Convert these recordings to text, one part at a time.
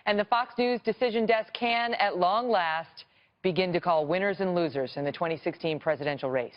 And the Fox News decision desk can, at long last, begin to call winners and losers in the 2016 presidential race.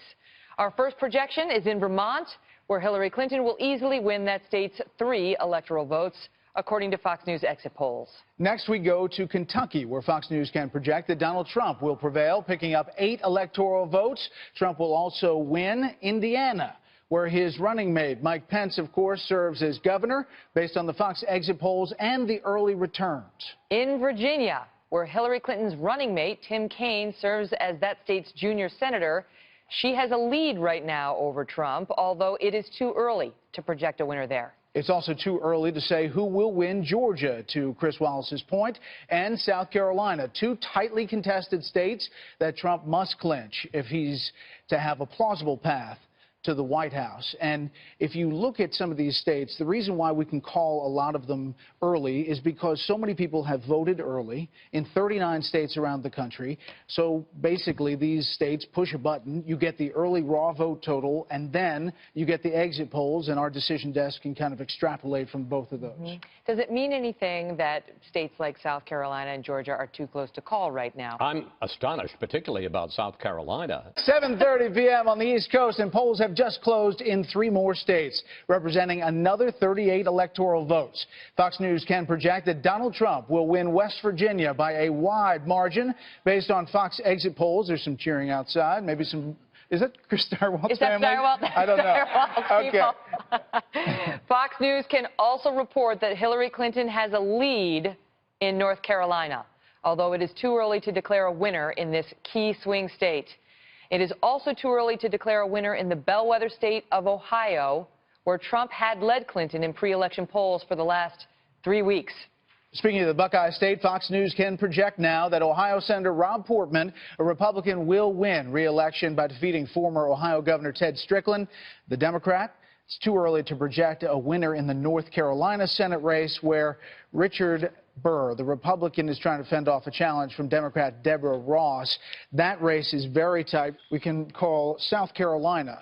Our first projection is in Vermont, where Hillary Clinton will easily win that state's 3 electoral votes, according to Fox News exit polls. Next, we go to Kentucky, where Fox News can project that Donald Trump will prevail, picking up 8 electoral votes. Trump will also win Indiana, where his running mate, Mike Pence, of course, serves as governor, based on the Fox exit polls and the early returns. In Virginia, where Hillary Clinton's running mate, Tim Kaine, serves as that state's junior senator, she has a lead right now over Trump, although it is too early to project a winner there. It's also too early to say who will win Georgia, to Chris Wallace's point, and South Carolina, 2 tightly contested states that Trump must clinch if he's to have a plausible path to the White House. And if you look at some of these states, the reason why we can call a lot of them early is because so many people have voted early in 39 states around the country. So basically, these states push a button, you get the early raw vote total, and then you get the exit polls, and our decision desk can kind of extrapolate from both of those. Does it mean anything that states like South Carolina and Georgia are too close to call right now? I'm astonished, particularly about South Carolina. 7:30 p.m. on the East Coast, and polls have just closed in 3 more states, representing another 38 electoral votes. Fox News can project that Donald Trump will win West Virginia by a wide margin based on Fox exit polls. There's some cheering outside, maybe some. Is that Chris Starwalt's family? I don't know. Okay. Fox News can also report that Hillary Clinton has a lead in North Carolina, although it is too early to declare a winner in this key swing state. It is also too early to declare a winner in the bellwether state of Ohio, where Trump had led Clinton in pre-election polls for the last 3 weeks. Speaking of the Buckeye State, Fox News can project now that Ohio Senator Rob Portman, a Republican, will win re-election by defeating former Ohio Governor Ted Strickland, the Democrat. It's too early to project a winner in the North Carolina Senate race, where Richard Burr, the Republican, is trying to fend off a challenge from Democrat Deborah Ross. That race is very tight. We can call South Carolina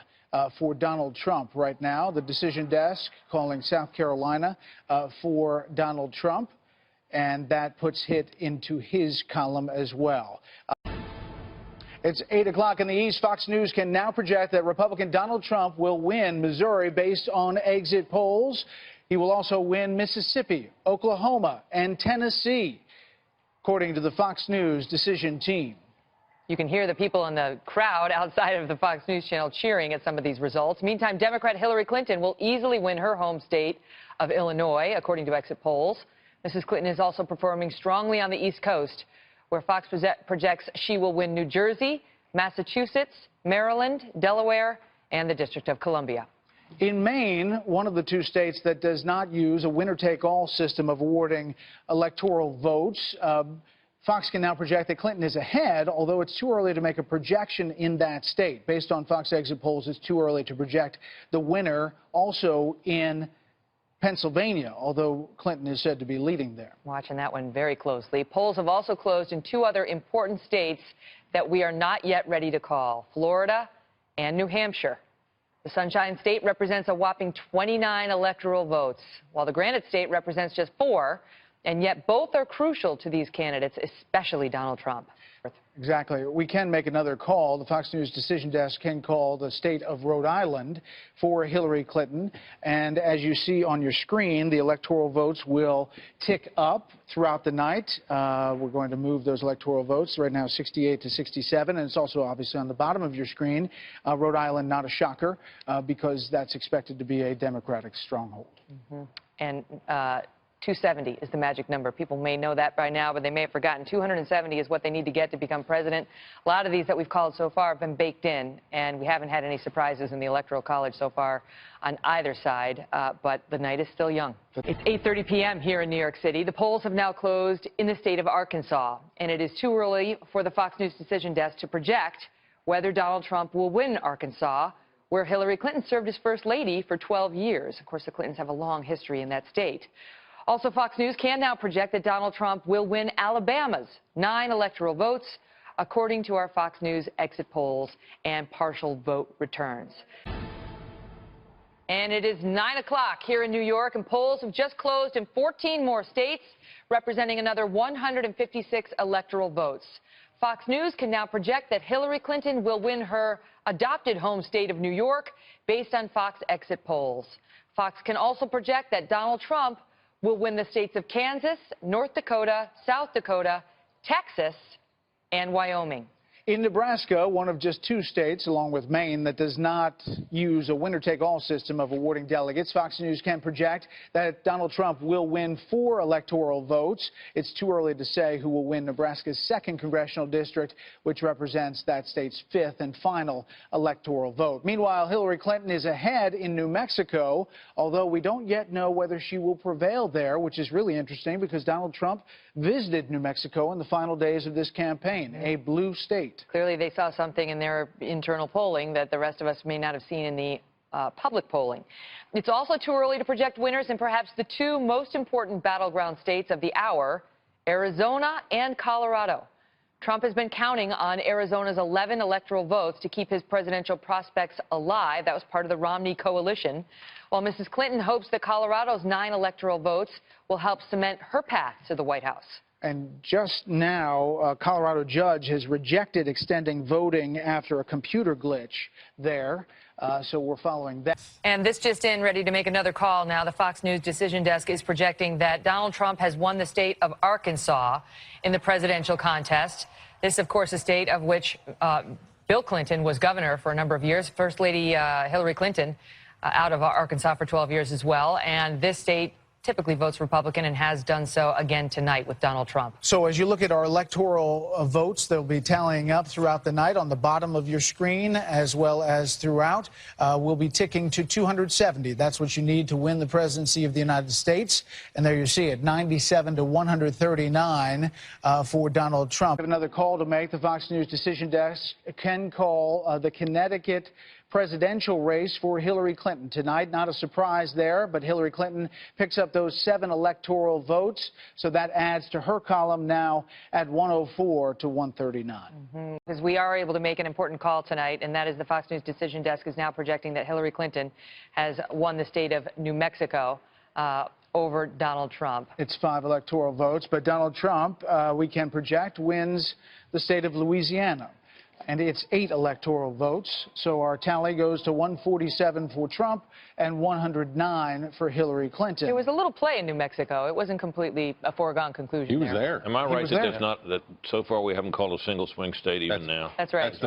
for Donald Trump right now. The decision desk calling South Carolina for Donald Trump, and that puts it into his column as well. It's 8 o'clock in the East. Fox News can now project that Republican Donald Trump will win Missouri based on exit polls. He will also win Mississippi, Oklahoma, and Tennessee, according to the Fox News decision team. You can hear the people in the crowd outside of the Fox News channel cheering at some of these results. Meantime, Democrat Hillary Clinton will easily win her home state of Illinois, according to exit polls. Mrs. Clinton is also performing strongly on the East Coast, where Fox projects she will win New Jersey, Massachusetts, Maryland, Delaware, and the District of Columbia. In Maine, one of the 2 states that does not use a winner-take-all system of awarding electoral votes, Fox can now project that Clinton is ahead, although it's too early to make a projection in that state. Based on Fox exit polls, it's too early to project the winner also in Pennsylvania, although Clinton is said to be leading there. Watching that one very closely. Polls have also closed in 2 other important states that we are not yet ready to call, Florida and New Hampshire. The Sunshine State represents a whopping 29 electoral votes, while the Granite State represents just 4, and yet both are crucial to these candidates, especially Donald Trump. Exactly. We can make another call. The Fox News decision desk can call the state of Rhode Island for Hillary Clinton. And as you see on your screen, the electoral votes will tick up throughout the night. We're going to move those electoral votes. Right now, 68 to 67. And it's also obviously on the bottom of your screen. Rhode Island, not a shocker, because that's expected to be a Democratic stronghold. And 270 is the magic number. People may know that by now, but they may have forgotten. 270 is what they need to get to become president. A lot of these that we've called so far have been baked in, and we haven't had any surprises in the Electoral College so far on either side, but the night is still young. It's 8:30 p.m. here in New York City. The polls have now closed in the state of Arkansas, and it is too early for the Fox News decision desk to project whether Donald Trump will win Arkansas, where Hillary Clinton served as First Lady for 12 years. Of course, the Clintons have a long history in that state. Also, Fox News can now project that Donald Trump will win Alabama's 9 electoral votes, according to our Fox News exit polls and partial vote returns. And it is 9 o'clock here in New York, and polls have just closed in 14 more states, representing another 156 electoral votes. Fox News can now project that Hillary Clinton will win her adopted home state of New York based on Fox exit polls. Fox can also project that Donald Trump will win the states of Kansas, North Dakota, South Dakota, Texas, and Wyoming. In Nebraska, one of just 2 states, along with Maine, that does not use a winner-take-all system of awarding delegates, Fox News can project that Donald Trump will win 4 electoral votes. It's too early to say who will win Nebraska's 2nd congressional district, which represents that state's 5th and final electoral vote. Meanwhile, Hillary Clinton is ahead in New Mexico, although we don't yet know whether she will prevail there, which is really interesting because Donald Trump visited New Mexico in the final days of this campaign, a blue state. Clearly, they saw something in their internal polling that the rest of us may not have seen in the public polling. It's also too early to project winners in perhaps the 2 most important battleground states of the hour, Arizona and Colorado. Trump has been counting on Arizona's 11 electoral votes to keep his presidential prospects alive. That was part of the Romney coalition. While Mrs. Clinton hopes that Colorado's 9 electoral votes will help cement her path to the White House. And just now, a Colorado judge has rejected extending voting after a computer glitch there. So we're following that. And this just in, ready to make another call now. The Fox News decision desk is projecting that Donald Trump has won the state of Arkansas in the presidential contest. This, of course, a state of which Bill Clinton was governor for a number of years. First Lady Hillary Clinton out of Arkansas for 12 years as well. And this state typically votes Republican and has done so again tonight with Donald Trump. So as you look at our electoral votes, they'll be tallying up throughout the night on the bottom of your screen as well as throughout. We'll be ticking to 270. That's what you need to win the presidency of the United States. And there you see it, 97 to 139 for Donald Trump. Another call to make. The Fox News decision desk can call the Connecticut presidential race for Hillary Clinton tonight. Not a surprise there, but Hillary Clinton picks up those 7 electoral votes, so that adds to her column now at 104 to 139. Because we are able to make an important call tonight, and that is the Fox News decision desk is now projecting that Hillary Clinton has won the state of New Mexico over Donald Trump. It's 5 electoral votes, but Donald Trump, we can project, wins the state of Louisiana. And it's 8 electoral votes, so our tally goes to 147 for Trump and 109 for Hillary Clinton. There was a little play in New Mexico. It wasn't completely a foregone conclusion. He was there. Am I right that so far we haven't called a single swing state even now? That's right. That's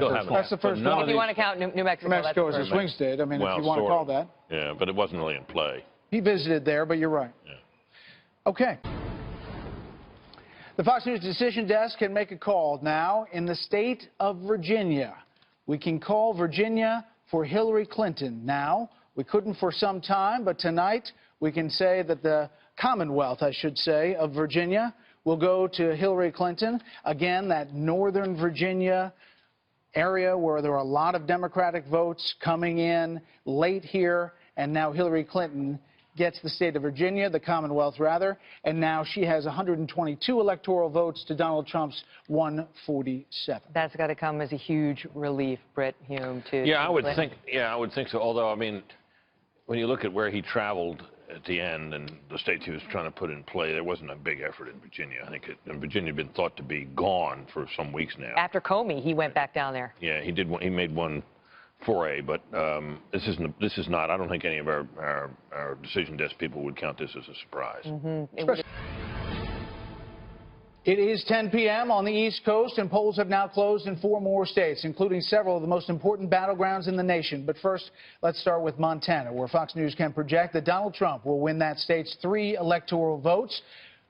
the first one. If you want to count New Mexico, New Mexico is a swing state. I mean, if you want to call that. Yeah, but it wasn't really in play. He visited there, but you're right. Yeah. Okay. The Fox News decision desk can make a call now in the state of Virginia. We can call Virginia for Hillary Clinton now. We couldn't for some time, but tonight we can say that the Commonwealth, I should say, of Virginia will go to Hillary Clinton. Again, that Northern Virginia area where there are a lot of Democratic votes coming in late here, and now Hillary Clinton gets the state of Virginia, the Commonwealth rather, and now she has 122 electoral votes to Donald Trump's 147. That's got to come as a huge relief, Britt Hume, to I would think so. Although, I mean, when you look at where he traveled at the end and the states he was trying to put in play, there wasn't a big effort in Virginia. I think Virginia had been thought to be gone for some weeks now. After Comey, he went back down there. Yeah, he did. He made one foray, but this is not. I don't think any of our decision desk people would count this as a surprise. It is 10 p.m. on the East Coast, and polls have now closed in 4 more states, including several of the most important battlegrounds in the nation. But first, let's start with Montana, where Fox News can project that Donald Trump will win that state's 3 electoral votes.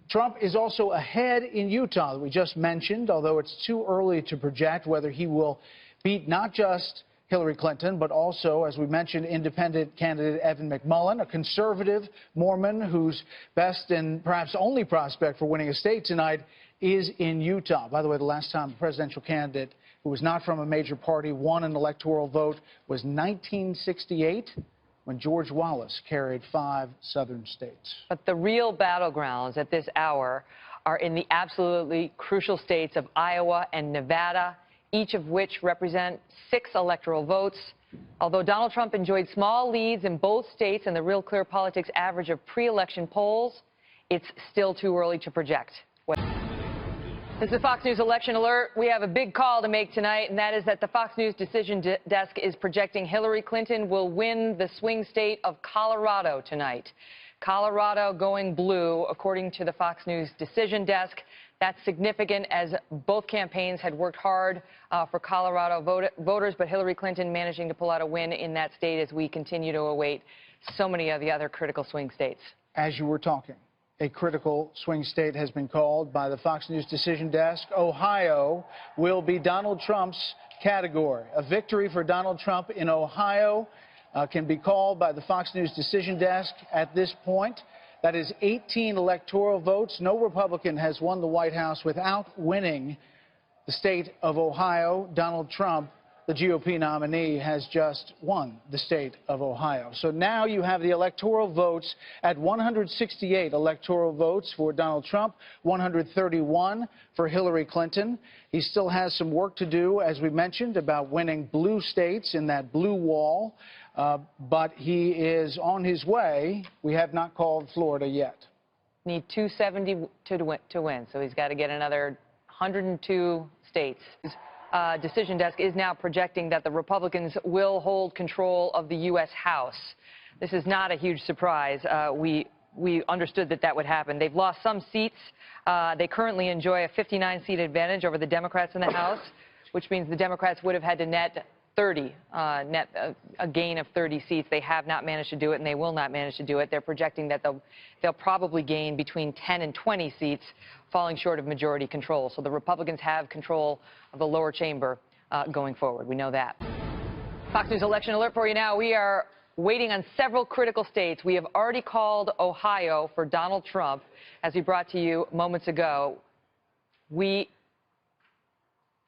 Trump is also ahead in Utah, that we just mentioned, although it's too early to project whether he will beat not just Hillary Clinton, but also, as we mentioned, independent candidate Evan McMullin, a conservative Mormon whose best and perhaps only prospect for winning a state tonight is in Utah. By the way, the last time a presidential candidate who was not from a major party won an electoral vote was 1968, when George Wallace carried 5 southern states. But the real battlegrounds at this hour are in the absolutely crucial states of Iowa and Nevada, each of which represent 6 electoral votes. Although Donald Trump enjoyed small leads in both states and the Real Clear Politics average of pre-election polls, it's still too early to project. This is Fox News Election Alert. We have a big call to make tonight, and that is that the Fox News decision desk is projecting Hillary Clinton will win the swing state of Colorado tonight. Colorado going blue, according to the Fox News decision desk. That's significant as both campaigns had worked hard for Colorado voters, but Hillary Clinton managing to pull out a win in that state as we continue to await so many of the other critical swing states. As you were talking, a critical swing state has been called by the Fox News decision desk. Ohio will be Donald Trump's category. A victory for Donald Trump in Ohio can be called by the Fox News decision desk at this point. That is 18 electoral votes. No Republican has won the White House without winning the state of Ohio. Donald Trump, the GOP nominee, has just won the state of Ohio. So now you have the electoral votes at 168 electoral votes for Donald Trump, 131 for Hillary Clinton. He still has some work to do, as we mentioned, about winning blue states in that blue wall. But he is on his way. We have not called Florida yet. Need 270 to win, so he's got to get another 102 states. Decision desk is now projecting that the Republicans will hold control of the U.S. House. This is not a huge surprise. We understood that would happen. They've lost some seats. They currently enjoy a 59-seat advantage over the Democrats in the House, which means the Democrats would have had to net 30, a gain of 30 seats. They have not managed to do it, and they will not manage to do it. They're projecting that they'll probably gain between 10 and 20 seats, falling short of majority control. So the Republicans have control of the lower chamber going forward. We know that. Fox News Election Alert for you now. We are waiting on several critical states. We have already called Ohio for Donald Trump, as we brought to you moments ago. We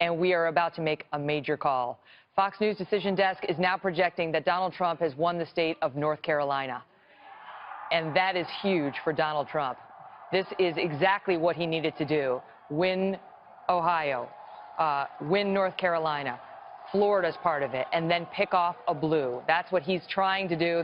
are about to make a major call. Fox News decision desk is now projecting that Donald Trump has won the state of North Carolina. And that is huge for Donald Trump. This is exactly what he needed to do. Win Ohio, win North Carolina. Florida's part of it, and then pick off a blue. That's what he's trying to do.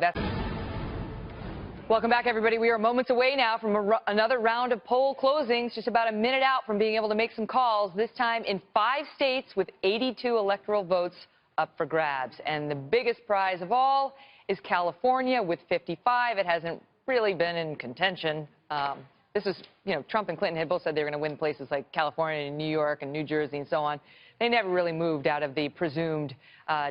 Welcome back, everybody. We are moments away now from another round of poll closings, just about a minute out from being able to make some calls, this time in 5 states with 82 electoral votes up for grabs. And the biggest prize of all is California with 55. It hasn't really been in contention. This is, Trump and Clinton had both said they were going to win places like California and New York and New Jersey and so on. They never really moved out of the presumed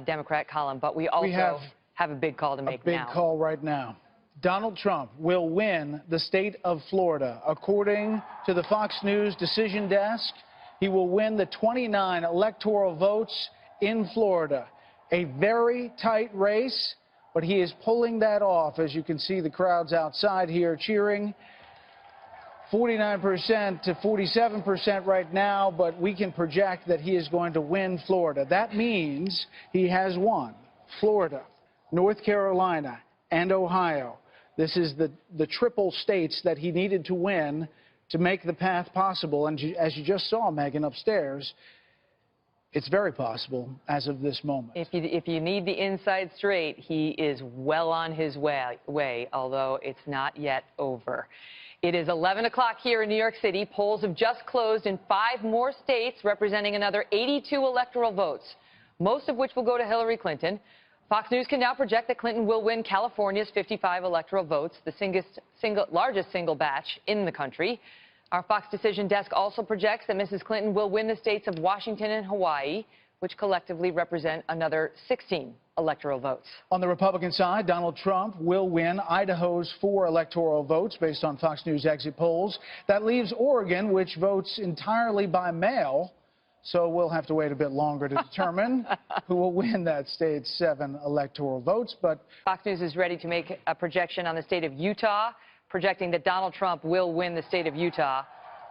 Democrat column. But we also have a big call to make now. A big call right now. Donald Trump will win the state of Florida. According to the Fox News decision desk, he will win the 29 electoral votes in Florida. A very tight race, but he is pulling that off. As you can see, the crowds outside here cheering. 49% to 47% right now, but we can project that he is going to win Florida. That means he has won Florida, North Carolina, and Ohio. This is the triple states that he needed to win to make the path possible. And as you just saw, Megan, upstairs, it's very possible as of this moment. If you need the inside straight, he is well on his way, although it's not yet over. It is 11 o'clock here in New York City. Polls have just closed in 5 more states, representing another 82 electoral votes, most of which will go to Hillary Clinton. Fox News can now project that Clinton will win California's 55 electoral votes, the largest single batch in the country. Our Fox decision desk also projects that Mrs. Clinton will win the states of Washington and Hawaii, which collectively represent another 16 electoral votes. On the Republican side, Donald Trump will win Idaho's 4 electoral votes based on Fox News exit polls. That leaves Oregon, which votes entirely by mail. So we'll have to wait a bit longer to determine who will win that state's 7 electoral votes. But Fox News is ready to make a projection on the state of Utah, projecting that Donald Trump will win the state of Utah,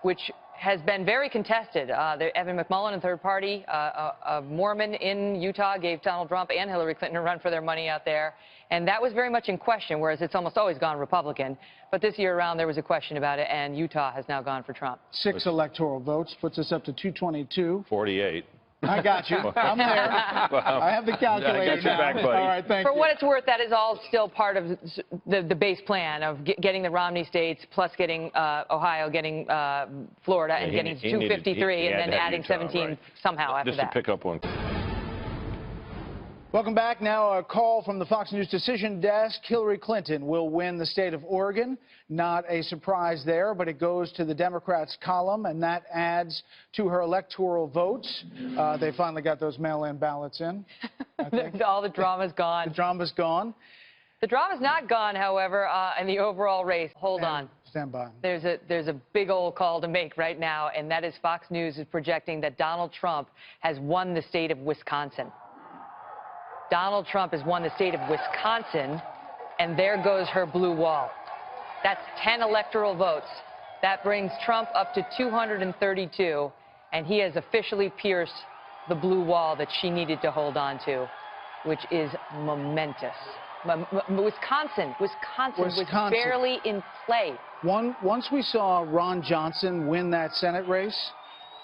which has been very contested. Evan McMullin, a third party, a Mormon in Utah, gave Donald Trump and Hillary Clinton a run for their money out there. And that was very much in question, whereas it's almost always gone Republican. But this year around, there was a question about it, and Utah has now gone for Trump. 6 electoral votes puts us up to 222. 48. I got you. I'm there. I have the calculator I got your now. back, buddy. All right, thank For you. what it's worth, that is all still part of the base plan of getting the Romney states, plus getting Ohio, getting Florida, and getting 253, and then adding 17 somehow after that. that. Just to pick up on. Welcome back. Now a call from the Fox News decision desk. Hillary Clinton will win the state of Oregon. Not a surprise there, but it goes to the Democrats' column, and that adds to her electoral votes. They finally got those mail-in ballots in. I think. All the drama's gone. The drama's gone. The drama's not gone, however, in the overall race. Hold on. Stand by. There's a big old call to make right now, and that is Fox News is projecting that Donald Trump has won the state of Wisconsin. Donald Trump has won the state of Wisconsin, and there goes her blue wall. That's 10 electoral votes. That brings Trump up to 232, and he has officially pierced the blue wall that she needed to hold on to, which is momentous. Wisconsin was barely in play. Once we saw Ron Johnson win that Senate race,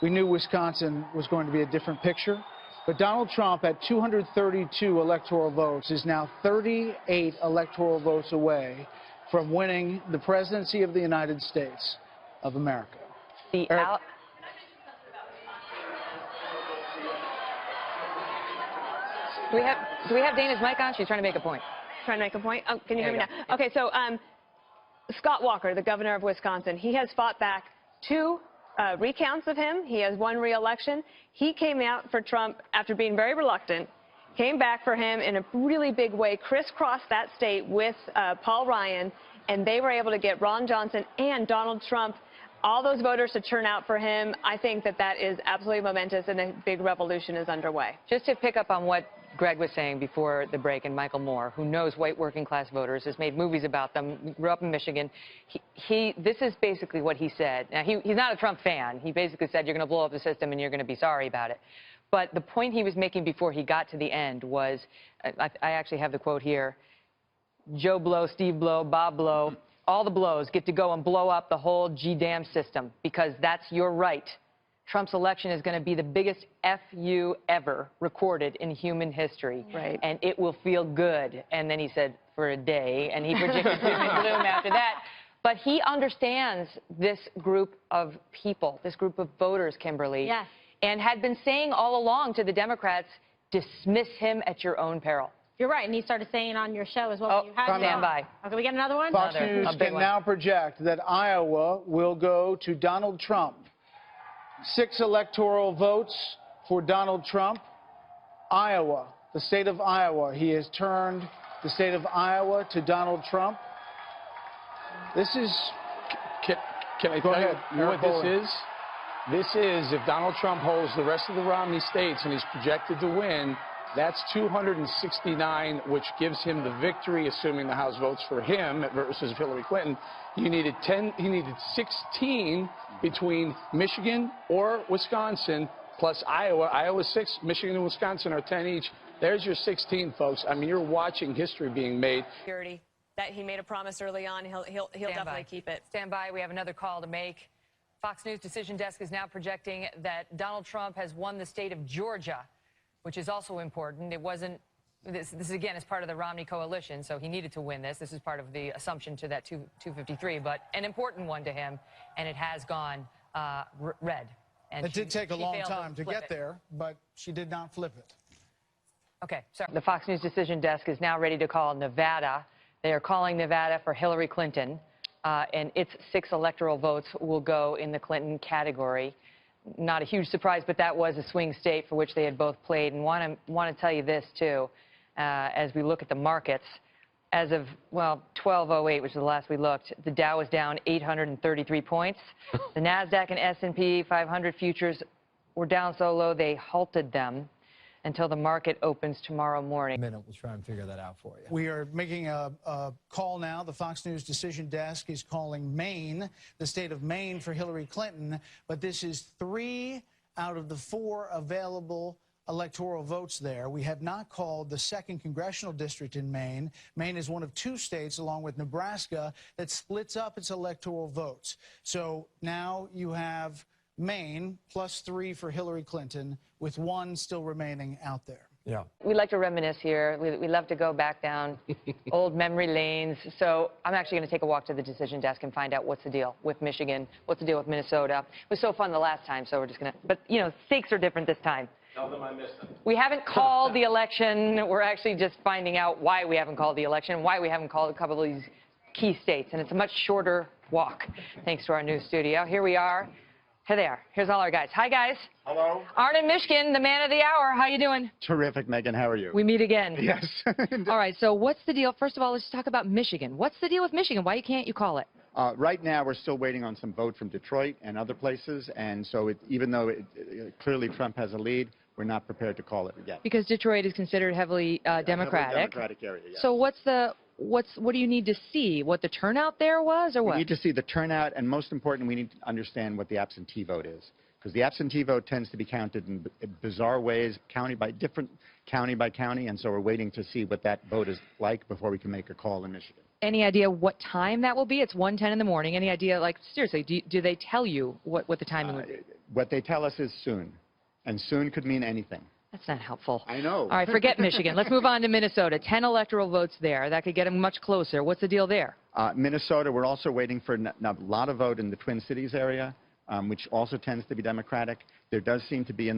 we knew Wisconsin was going to be a different picture. But Donald Trump, at 232 electoral votes, is now 38 electoral votes away from winning the presidency of the United States of America. Do we have Dana's mic on? She's trying to make a point. Trying to make a point? Oh, can you hear me now? Okay, so Scott Walker, the governor of Wisconsin, he has fought back 2 recounts of him. He has won re-election. He came out for Trump after being very reluctant, came back for him in a really big way, crisscrossed that state with Paul Ryan, and they were able to get Ron Johnson and Donald Trump, all those voters to turn out for him. I think that is absolutely momentous, and a big revolution is underway. Just to pick up on what Greg was saying before the break, and Michael Moore, who knows white working class voters, has made movies about them, grew up in Michigan. This is basically what he said. Now, he's not a Trump fan. He basically said, you're going to blow up the system and you're going to be sorry about it. But the point he was making before he got to the end was, I actually have the quote here, Joe Blow, Steve Blow, Bob Blow, all the blows get to go and blow up the whole G-damn system, because that's your right. Trump's election is going to be the biggest FU ever recorded in human history. Right. And it will feel good. And then he said, for a day, and he predicted doom and gloom after that. But he understands this group of people, this group of voters, Kimberly. Yes. And had been saying all along to the Democrats, dismiss him at your own peril. You're right, and he started saying on your show as well. Oh, stand by. Okay, we get another one? Fox News can now project that Iowa will go to Donald Trump. 6 electoral votes for Donald Trump. Iowa, the state of Iowa. He has turned the state of Iowa to Donald Trump. This is... Can I tell you what this is? This is, if Donald Trump holds the rest of the Romney states and he's projected to win, that's 269, which gives him the victory, assuming the House votes for him versus Hillary Clinton. He needed 16 between Michigan or Wisconsin, plus Iowa. Iowa 6, Michigan and Wisconsin are 10 each. There's your 16, folks. I mean, you're watching history being made. Security that he made a promise early on. He'll definitely keep it. Stand by. We have another call to make. Fox News Decision Desk is now projecting that Donald Trump has won the state of Georgia, which is also important. It wasn't, this again is part of the Romney coalition, so he needed to win this. This is part of the assumption to that 253, but an important one to him, and it has gone red. And it did take a long time to get there, but she did not flip it. Okay, sorry. The Fox News Decision Desk is now ready to call Nevada. They are calling Nevada for Hillary Clinton, and its 6 electoral votes will go in the Clinton category. Not a huge surprise, but that was a swing state for which they had both played. And want to tell you this, too, as we look at the markets. As of, well, 12:08, which is the last we looked, the Dow was down 833 points. The NASDAQ and S&P 500 futures were down so low they halted them until the market opens tomorrow morning. We'll try and figure that out for you. We are making a call now. The Fox News Decision Desk is calling Maine, the state of Maine, for Hillary Clinton. But this is 3 out of the 4 available electoral votes there. We have not called the 2nd congressional district in Maine. Maine is one of 2 states, along with Nebraska, that splits up its electoral votes. So now you have Maine, +3 for Hillary Clinton, with 1 still remaining out there. Yeah. We like to reminisce here. We love to go back down old memory lanes. So I'm actually going to take a walk to the decision desk and find out what's the deal with Michigan, what's the deal with Minnesota. It was so fun the last time, so we're just going to, but, you know, stakes are different this time. Tell them I missed them. We haven't called the election. We're actually just finding out why we haven't called the election, why we haven't called a couple of these key states. And it's a much shorter walk, thanks to our new studio. Here we are. Here they are. Here's all our guys. Hi, guys. Hello. Arnon Mishkin, the man of the hour. How you doing? Terrific, Megan. How are you? We meet again. Yes. All right, so what's the deal? First of all, let's talk about Michigan. What's the deal with Michigan? Why can't you call it? Right now, we're still waiting on some vote from Detroit and other places, and so even though clearly Trump has a lead, we're not prepared to call it yet. Because Detroit is considered heavily Democratic. Heavily Democratic area, yes. So what do you need to see? What the turnout there was, or what? We need to see the turnout, and most important, we need to understand what the absentee vote is. Because the absentee vote tends to be counted in bizarre ways, county by county, and so we're waiting to see what that vote is like before we can make a call in Michigan. Any idea what time that will be? It's 1:10 in the morning. Any idea, like, seriously, do they tell you what the timing will be? What they tell us is soon, and soon could mean anything. That's not helpful. I know. All right, forget Michigan. Let's move on to Minnesota. 10 electoral votes there. That could get them much closer. What's the deal there? Minnesota, we're also waiting for a lot of vote in the Twin Cities area, which also tends to be Democratic. There does seem to be,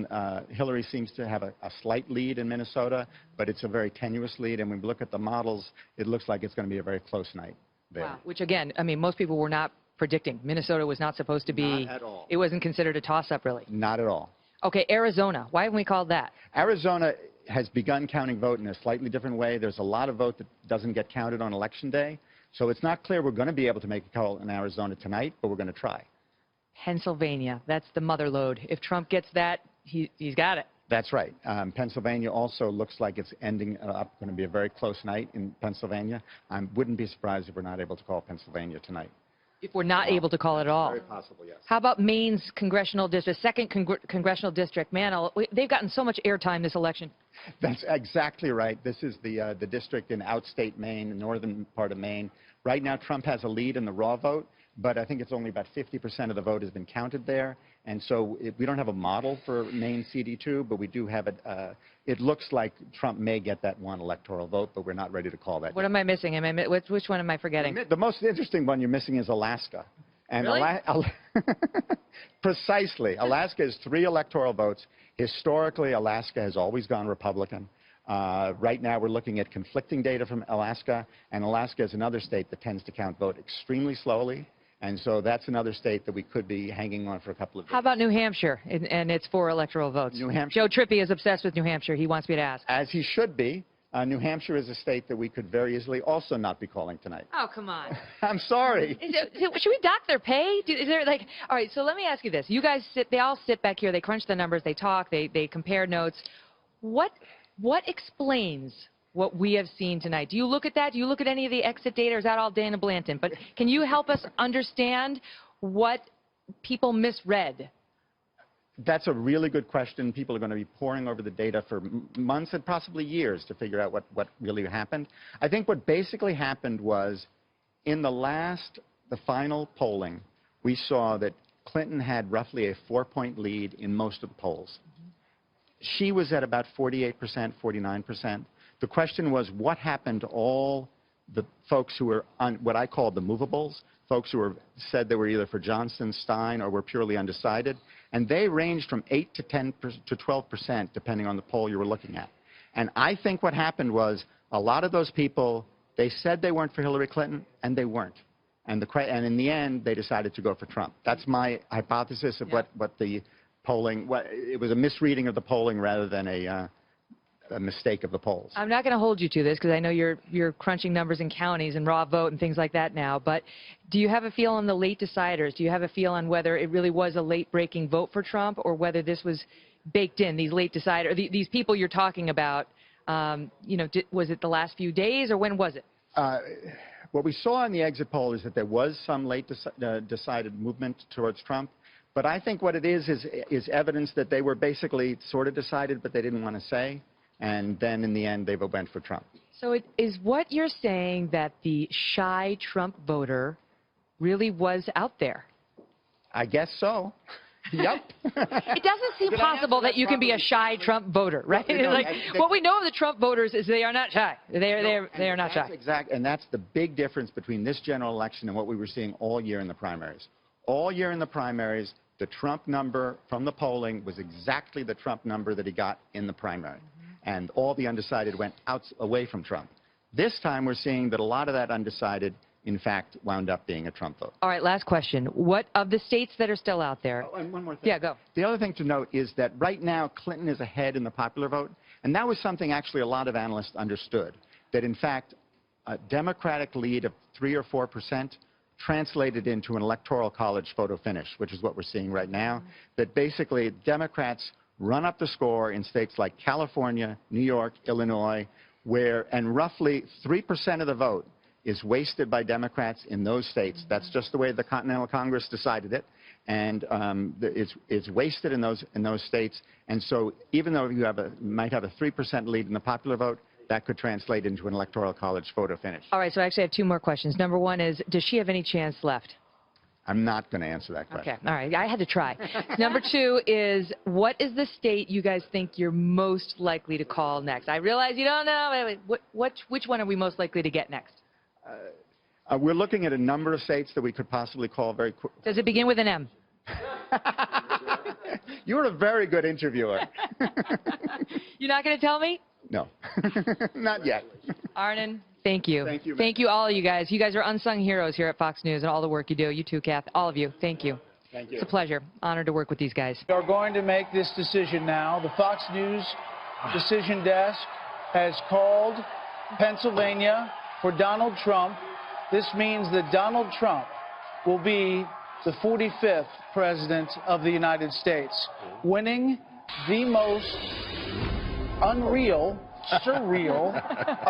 Hillary seems to have a slight lead in Minnesota, but it's a very tenuous lead. And when we look at the models, it looks like it's going to be a very close night there. Wow. Which, again, I mean, most people were not predicting. Minnesota was not supposed to be. Not at all. It wasn't considered a toss-up, really. Not at all. Okay, Arizona. Why haven't we called that? Arizona has begun counting vote in a slightly different way. There's a lot of vote that doesn't get counted on Election Day. So it's not clear we're going to be able to make a call in Arizona tonight, but we're going to try. Pennsylvania. That's the mother lode. If Trump gets that, he's got it. That's right. Pennsylvania also looks like it's ending up going to be a very close night in Pennsylvania. I wouldn't be surprised if we're not able to call Pennsylvania tonight. If we're not able to call it at all. Very possible, yes. How about Maine's congressional district, second congressional district? Man, they've gotten so much airtime this election. That's exactly right. This is the district in outstate Maine, the northern part of Maine. Right now, Trump has a lead in the raw vote, but I think it's only about 50% of the vote has been counted there. And so we don't have a model for Maine CD2, but we do have it. It looks like Trump may get that one electoral vote, but we're not ready to call that What yet. am I missing? Which one am I forgetting? The most interesting one you're missing is Alaska. And really? Precisely. Alaska has 3 electoral votes. Historically, Alaska has always gone Republican. Right now, we're looking at conflicting data from Alaska, and Alaska is another state that tends to count vote extremely slowly. And so that's another state that we could be hanging on for a couple of days. How about New Hampshire and its 4 electoral votes? New Hampshire. Joe Trippi is obsessed with New Hampshire. He wants me to ask. As he should be. New Hampshire is a state that we could very easily also not be calling tonight. Oh, come on. I'm sorry. Should we dock their pay? Is there like, all right, so let me ask you this. You guys they all sit back here, they crunch the numbers, they talk, they compare notes. What explains what we have seen tonight? Do you look at that? Do you look at any of the exit data, or is that all Dana Blanton? But can you help us understand what people misread? That's a really good question. People are going to be poring over the data for months and possibly years to figure out what really happened. I think what basically happened was in the final polling, we saw that Clinton had roughly a 4-point lead in most of the polls. She was at about 48%, 49%. The question was, what happened to all the folks who were on what I call the movables, folks who said they were either for Johnson, Stein, or were purely undecided? And they ranged from 8 to 10 to 12%, depending on the poll you were looking at. And I think what happened was a lot of those people, they said they weren't for Hillary Clinton, and they weren't. And in the end, they decided to go for Trump. That's my hypothesis of what the polling, it was a misreading of the polling rather than a mistake of the polls. I'm not going to hold you to this because I know you're crunching numbers in counties and raw vote and things like that now, but do you have a feel on the late deciders? Do you have a feel on whether it really was a late-breaking vote for Trump or whether this was baked in, these late deciders, these people you're talking about, was it the last few days or when was it? What we saw in the exit poll is that there was some late decided movement towards Trump. But I think what it is evidence that they were basically sort of decided, but they didn't want to say. And then in the end, they went for Trump. So is what you're saying that the shy Trump voter really was out there? I guess so. Yep. It doesn't seem Did I answer possible that that you can be a shy properly? Trump voter, right? No, Like, that's- what we know of the Trump voters is they are not shy. They are not shy. And that's the big difference between this general election and what we were seeing all year in the primaries. All year in the primaries, the Trump number from the polling was exactly the Trump number that he got in the primary. And all the undecided went away from Trump. This time we're seeing that a lot of that undecided, in fact, wound up being a Trump vote. All right, last question. What of the states that are still out there? Oh, and one more thing. Yeah, go. The other thing to note is that right now Clinton is ahead in the popular vote, and that was something actually a lot of analysts understood, that in fact a Democratic lead of 3 or 4% translated into an electoral college photo finish, which is what we're seeing right now, that basically Democrats run up the score in states like California, New York, Illinois, and roughly 3% of the vote is wasted by Democrats in those states. That's just the way the Continental Congress decided it, and it's wasted in those states. And so even though you might have a 3% lead in the popular vote, that could translate into an electoral college photo finish. All right, so I actually have 2 more questions. Number 1 is, does she have any chance left? I'm not going to answer that question. Okay, all right, I had to try. Number 2 is, what is the state you guys think you're most likely to call next? I realize you don't know. Which one are we most likely to get next? We're looking at a number of states that we could possibly call very quick. Does it begin with an M? You're a very good interviewer. You're not going to tell me? No, not yet. Arnon, thank you. Thank you, Thank you, all of you guys. You guys are unsung heroes here at Fox News and all the work you do. You too, Kath. All of you. Thank you. Thank you. It's a pleasure. Honored to work with these guys. We are going to make this decision now. The Fox News decision desk has called Pennsylvania for Donald Trump. This means that Donald Trump will be the 45th president of the United States, winning the most unreal, surreal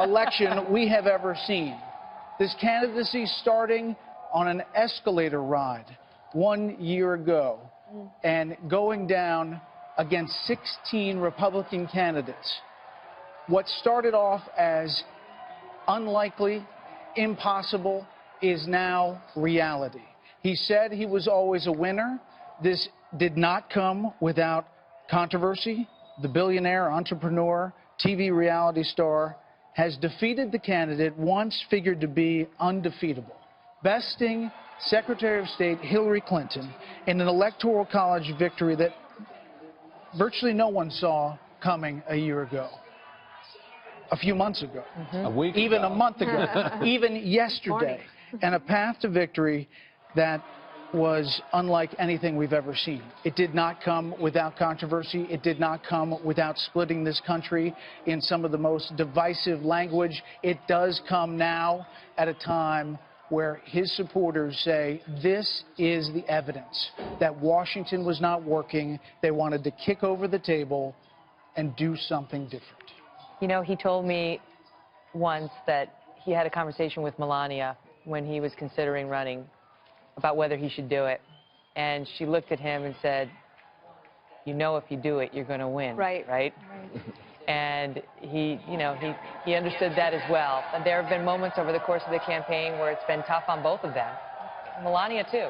election we have ever seen. This candidacy starting on an escalator ride 1 year ago and going down against 16 Republican candidates. What started off as unlikely, impossible, is now reality. He said he was always a winner. This did not come without controversy. The billionaire, entrepreneur, TV reality star has defeated the candidate once figured to be undefeatable, besting Secretary of State Hillary Clinton in an electoral college victory that virtually no one saw coming a year ago, a few months ago, a week even ago. a month ago, even yesterday, and a path to victory that was unlike anything we've ever seen. It did not come without controversy. It did not come without splitting this country in some of the most divisive language. It does come now at a time where his supporters say this is the evidence that Washington was not working. They wanted to kick over the table and do something different. You know, he told me once that he had a conversation with Melania when he was considering running about whether he should do it. And she looked at him and said, you know, if you do it, you're going to win. Right? And he understood that as well. And there have been moments over the course of the campaign where it's been tough on both of them. Melania, too.